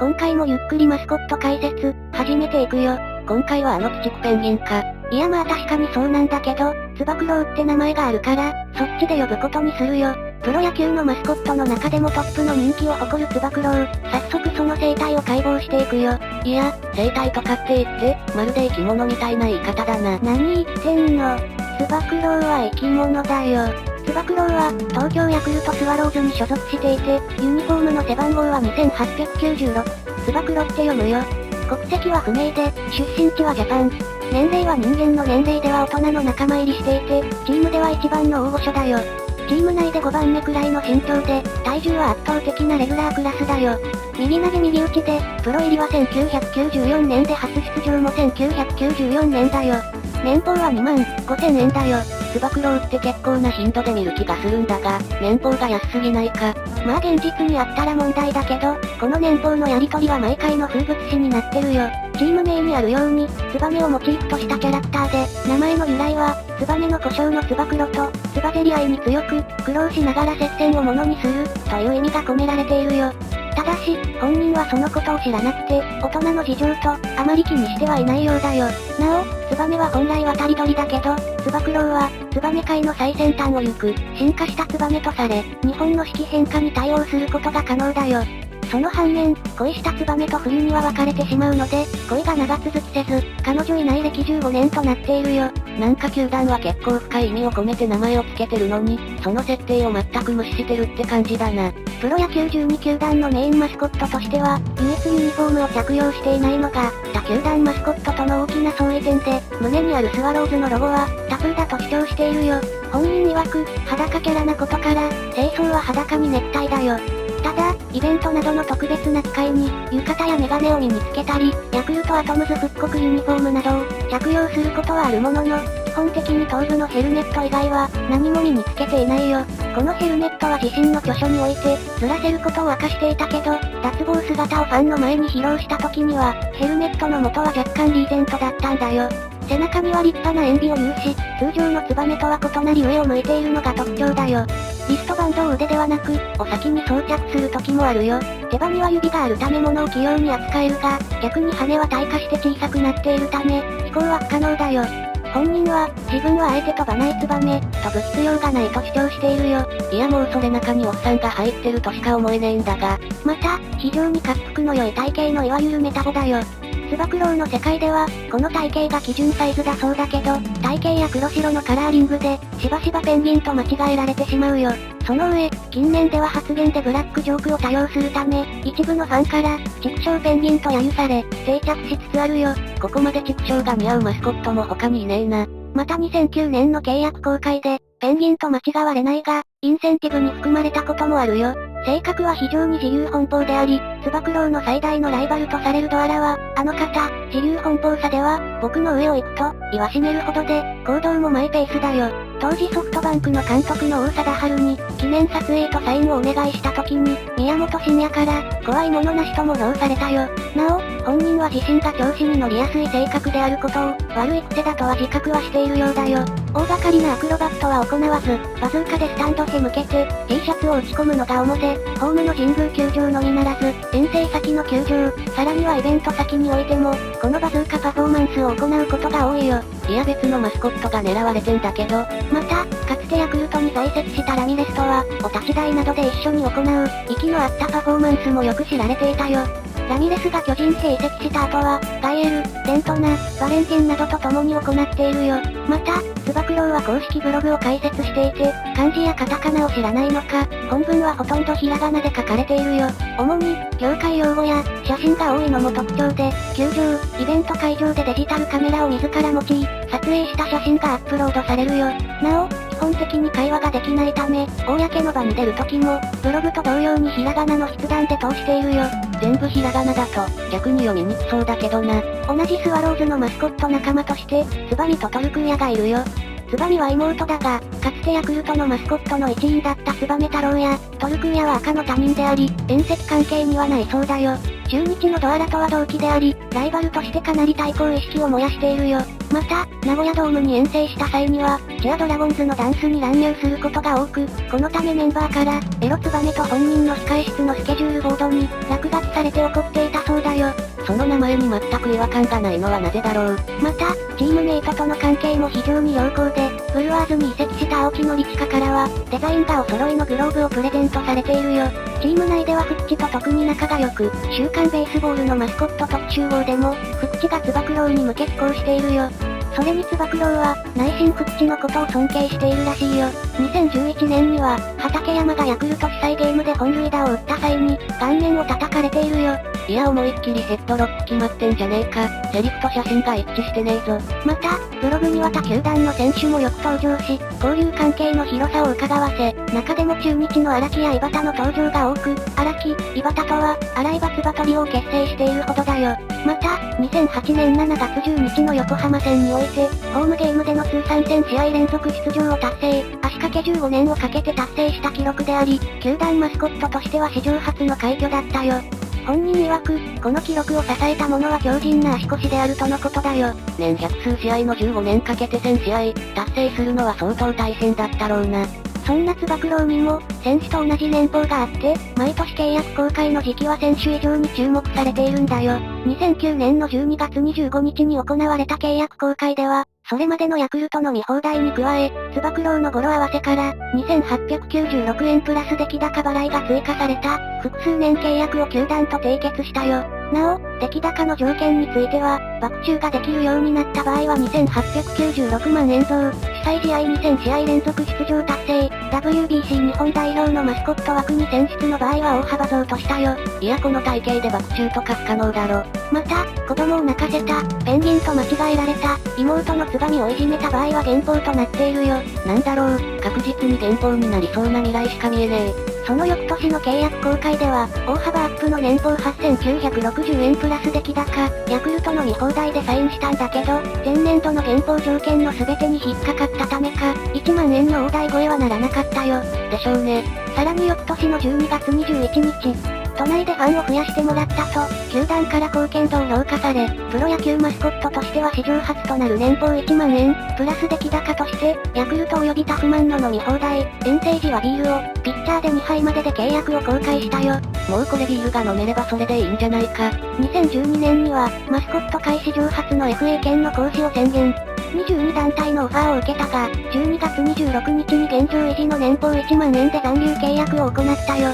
今回もゆっくりマスコット解説、始めていくよ。今回はあの鬼畜ペンギンか。いやまあ確かにそうなんだけど、つば九郎って名前があるから、そっちで呼ぶことにするよ。プロ野球のマスコットの中でもトップの人気を誇るつば九郎、早速その生態を解剖していくよ。いや、生態とかって言って、まるで生き物みたいな言い方だな。何言ってんの？つば九郎は生き物だよ。つば九郎は、東京ヤクルトスワローズに所属していて、ユニフォームの背番号は2896。つば九郎って読むよ。国籍は不明で、出身地はジャパン。年齢は人間の年齢では大人の仲間入りしていて、チームでは一番の大御所だよ。チーム内で5番目くらいの身長で、体重は圧倒的なレギュラークラスだよ。右投げ右打ちで、プロ入りは1994年で初出場も1994年だよ。年俸は2万5000円だよ。つば九郎って結構な頻度で見る気がするんだが、年俸が安すぎないか。まあ現実にあったら問題だけど、この年俸のやり取りは毎回の風物詩になってるよ。チーム名にあるように、ツバメをモチーフとしたキャラクターで、名前の由来は、ツバメの故障のつば九郎と、つばぜり合いに強く、苦労しながら接戦をものにする、という意味が込められているよ。ただし、本人はそのことを知らなくて、大人の事情と、あまり気にしてはいないようだよ。なお、ツバメは本来渡り鳥だけど、つば九郎は、ツバメ界の最先端を行く、進化したツバメとされ、日本の四季変化に対応することが可能だよ。その反面、恋したツバメと冬には別れてしまうので、恋が長続きせず、彼女いない歴15年となっているよ。なんか球団は結構深い意味を込めて名前を付けてるのに、その設定を全く無視してるって感じだな。プロ野球12球団のメインマスコットとしては、唯一ユニフォームを着用していないのが、他球団マスコットとの大きな相違点で、胸にあるスワローズのロゴは、タプーだと主張しているよ。本人曰く、裸キャラなことから、清掃は裸にネクタイだよ。ただ、イベントなどの特別な機会に、浴衣やメガネを身につけたり、ヤクルトアトムズ復刻ユニフォームなどを着用することはあるものの、基本的に頭部のヘルメット以外は何も身につけていないよ。このヘルメットは自身の居所に置いて、ずらせることを明かしていたけど、脱帽姿をファンの前に披露した時には、ヘルメットの元は若干リーゼントだったんだよ。背中には立派な円尾を有し、通常のツバメとは異なり上を向いているのが特徴だよ。リストバンドを腕ではなく、お先に装着する時もあるよ。手羽には指があるため物を器用に扱えるが、逆に羽は退化して小さくなっているため、飛行は不可能だよ。本人は、自分はあえて飛ばないツバメ、飛ぶ必要がないと主張しているよ。いやもうそれ中におっさんが入ってるとしか思えねえんだが。また、非常に滑腹の良い体型のいわゆるメタボだよ。つば九郎の世界では、この体型が基準サイズだそうだけど、体型や黒白のカラーリングで、しばしばペンギンと間違えられてしまうよ。その上、近年では発言でブラックジョークを多用するため、一部のファンから、畜生ペンギンと揶揄され、定着しつつあるよ。ここまで畜生が似合うマスコットも他にいねえな。また2009年の契約更改で、ペンギンと間違われないが、インセンティブに含まれたこともあるよ。性格は非常に自由奔放であり、つば九郎の最大のライバルとされるドアラは、あの方、自由奔放さでは、僕の上を行くと、言わしめるほどで、行動もマイペースだよ。当時ソフトバンクの監督の大貞治に、記念撮影とサインをお願いした時に、宮本慎也から、怖いものなしとも評されたよ。なお、本人は自身が調子に乗りやすい性格であることを、悪い癖だとは自覚はしているようだよ。大掛かりなアクロバットは行わず、バズーカでスタンドへ向けて、T シャツを打ち込むのが主で、ホームの神宮球場のみならず、遠征先の球場、さらにはイベント先においても、このバズーカパフォーマンスを行うことが多いよ。いや別のマスコットが狙われてんだけど、また、かつてヤクルトに在籍したラミレスとは、お立ち台などで一緒に行う、息の合ったパフォーマンスもよく知られていたよ。ラミレスが巨人へ移籍した後は、ガイエル、デントナ、バレンティンなどと共に行っているよ。また、つば九郎は公式ブログを開設していて、漢字やカタカナを知らないのか、本文はほとんどひらがなで書かれているよ。主に、業界用語や、写真が多いのも特徴で、球場、イベント会場でデジタルカメラを自ら用い、撮影した写真がアップロードされるよ。なお、基本的に会話ができないため、公の場に出る時も、ブログと同様にひらがなの筆談で通しているよ。全部ひらがなだと、逆に読みにくそうだけどな。同じスワローズのマスコット仲間として、ツバミとトルクーヤがいるよ。ツバミは妹だが、かつてヤクルトのマスコットの一員だったツバメ太郎や、トルクーヤは赤の他人であり、縁戚関係にはないそうだよ。中日のドアラとは同期であり、ライバルとしてかなり対抗意識を燃やしているよ。また、名古屋ドームに遠征した際には、チアドラゴンズのダンスに乱入することが多く、このためメンバーから、エロツバメと本人の控室のスケジュールボードに、落書きされて怒っていたそうだよ。その名前に全く違和感がないのはなぜだろう。また、チームメイトとの関係も非常に良好で、ブルワーズに移籍した青木宣親からは、デザインがお揃いのグローブをプレゼントされているよ。チーム内では福地と特に仲が良く、週刊ベースボールのマスコット特集号でも、福地がつば九郎に向け寄稿しているよ。それにつば九郎は、内心福地のことを尊敬しているらしいよ。2011年には、畠山がヤクルト主催ゲームで本塁打を打った際に、顔面を叩かれているよ。いや思いっきりヘッドロック決まってんじゃねえか。セリフと写真が一致してねえぞ。また、ブログには他球団の選手もよく登場し、交流関係の広さを伺わせ、中でも中日の荒木や井端の登場が多く、荒木、井端とは、荒井バツバトリオを結成しているほどだよ。また、2008年7月10日の横浜戦において、ホームゲームでの通算1000試合連続出場を達成、足掛け15年をかけて達成した記録であり、球団マスコットとしては史上初の快挙だったよ。本人曰く、この記録を支えたものは強靭な足腰であるとのことだよ。年百数試合の15年かけて1000試合、達成するのは相当大変だったろうな。そんなつば九郎にも、選手と同じ年俸があって、毎年契約更改の時期は選手以上に注目されているんだよ。2009年の12月25日に行われた契約更改では、それまでのヤクルトの見放題に加え、つば九郎の語呂合わせから、2896円プラス出来高払いが追加された、複数年契約を球団と締結したよ。なお、出来高の条件については、爆注ができるようになった場合は2896万円増、主催試合2000試合連続出場達成、WBC 日本代表のマスコット枠に選出の場合は大幅増としたよ。いやこの体型で爆注とか不可能だろ。また、子供を泣かせた、ペンギンと間違えられた、妹のつばみをいじめた場合は減俸となっているよ。なんだろう、確実に減俸になりそうな未来しか見えねえ。その翌年の契約更改では、大幅アップの年俸8960円プラス出来高、ヤクルトの見放題でサインしたんだけど、前年度の減俸条件の全てに引っかかったためか、1万円の大台超えはならなかったよ。でしょうね。さらに翌年の12月21日、都内でファンを増やしてもらったと、球団から貢献度を評価され、プロ野球マスコットとしては史上初となる年俸1万円、プラス出来高として、ヤクルト及びタフマンの飲み放題、遠征時はビールを、ピッチャーで2杯までで契約を公開したよ。もうこれビールが飲めればそれでいいんじゃないか。2012年には、マスコット界史上初の FA 権の行使を宣言。22団体のオファーを受けたが、12月26日に現状維持の年俸1万円で残留契約を行ったよ。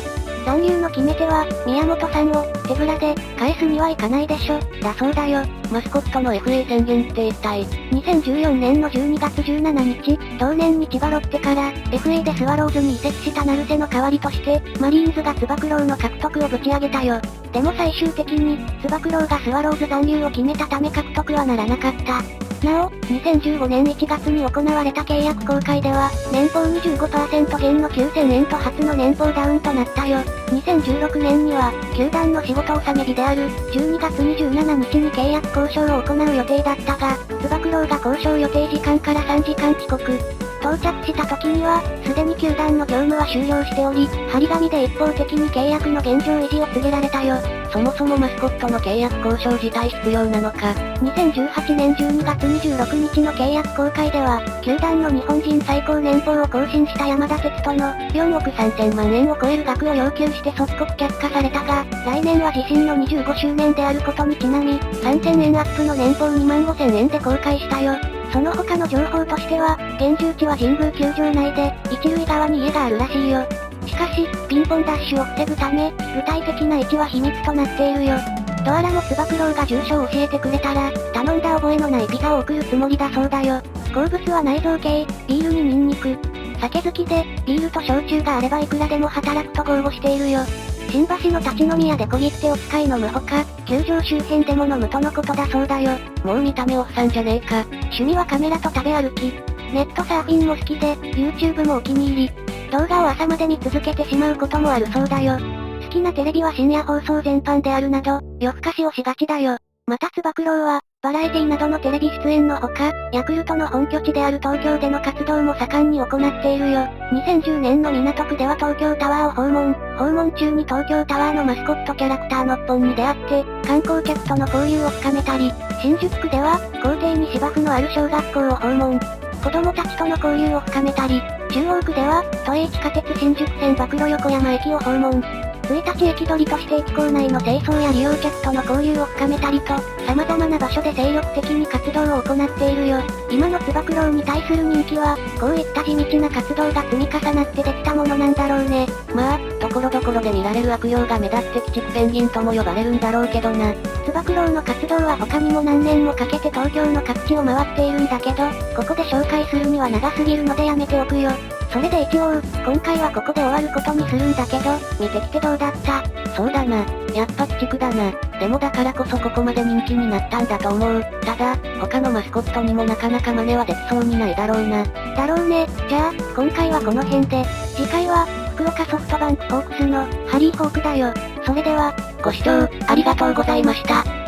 残留の決め手は、宮本さんを、手ぶらで、返すにはいかないでしょ、だそうだよ。マスコットの FA 宣言って一体。2014年の12月17日、同年に千葉ロッテから、FA でスワローズに移籍した成瀬の代わりとして、マリーンズがつば九郎の獲得をぶち上げたよ。でも最終的に、つば九郎がスワローズ残留を決めたため獲得はならなかった。なお、2015年1月に行われた契約更改では、年俸25% 減の9000円と初の年俸ダウンとなったよ。2016年には、球団の仕事納め日である、12月27日に契約交渉を行う予定だったが、つば九郎が交渉予定時間から3時間遅刻。到着した時には、すでに球団の業務は終了しており、張り紙で一方的に契約の現状維持を告げられたよ。そもそもマスコットの契約交渉自体必要なのか。2018年12月26日の契約更改では、球団の日本人最高年俸を更新した山田哲人の4億3000万円を超える額を要求して即刻却下されたが、来年は自身の25周年であることにちなみ、3000円アップの年俸2万5000円で公開したよ。その他の情報としては、現住地は神宮球場内で、一塁側に家があるらしいよ。しかし、ピンポンダッシュを防ぐため、具体的な位置は秘密となっているよ。ドアラもつば九郎が住所を教えてくれたら、頼んだ覚えのないピザを送るつもりだそうだよ。好物は内臓系、ビールにニンニク。酒好きで、ビールと焼酎があればいくらでも働くと豪語しているよ。新橋の立ち飲み屋で小切手を使い飲むほか、球場周辺でも飲むとのことだそうだよ。もう見た目おっさんじゃねえか。趣味はカメラと食べ歩き。ネットサーフィンも好きで、YouTube もお気に入り。動画を朝まで見続けてしまうこともあるそうだよ。好きなテレビは深夜放送全般であるなど、夜更かしをしがちだよ。またつば九郎は、バラエティなどのテレビ出演のほか、ヤクルトの本拠地である東京での活動も盛んに行っているよ。2010年の港区では東京タワーを訪問。訪問中に東京タワーのマスコットキャラクターのっぽんに出会って、観光客との交流を深めたり、新宿区では、校庭に芝生のある小学校を訪問。子供たちとの交流を深めたり、中央区では、都営地下鉄新宿線馬黒横山駅を訪問。1日駅取りとして駅構内の清掃や利用客との交流を深めたりと、様々な場所で精力的に活動を行っているよ。今のつば九郎に対する人気は、こういった地道な活動が積み重なってできたものなんだろうね。まあ、ところどころで見られる悪用が目立って鬼畜ペンギンとも呼ばれるんだろうけどな。つば九郎の活動は他にも何年もかけて東京の各地を回っているんだけど、ここで紹介するには長すぎるのでやめておくよ。それで一応、今回はここで終わることにするんだけど、見てきてどうだった？そうだな。やっぱ鬼畜だな。でもだからこそここまで人気になったんだと思う。ただ、他のマスコットにもなかなか真似はできそうにないだろうな。だろうね。じゃあ、今回はこの辺で。次回は、福岡ソフトバンクホークスのハリーホークだよ。それでは、ご視聴ありがとうございました。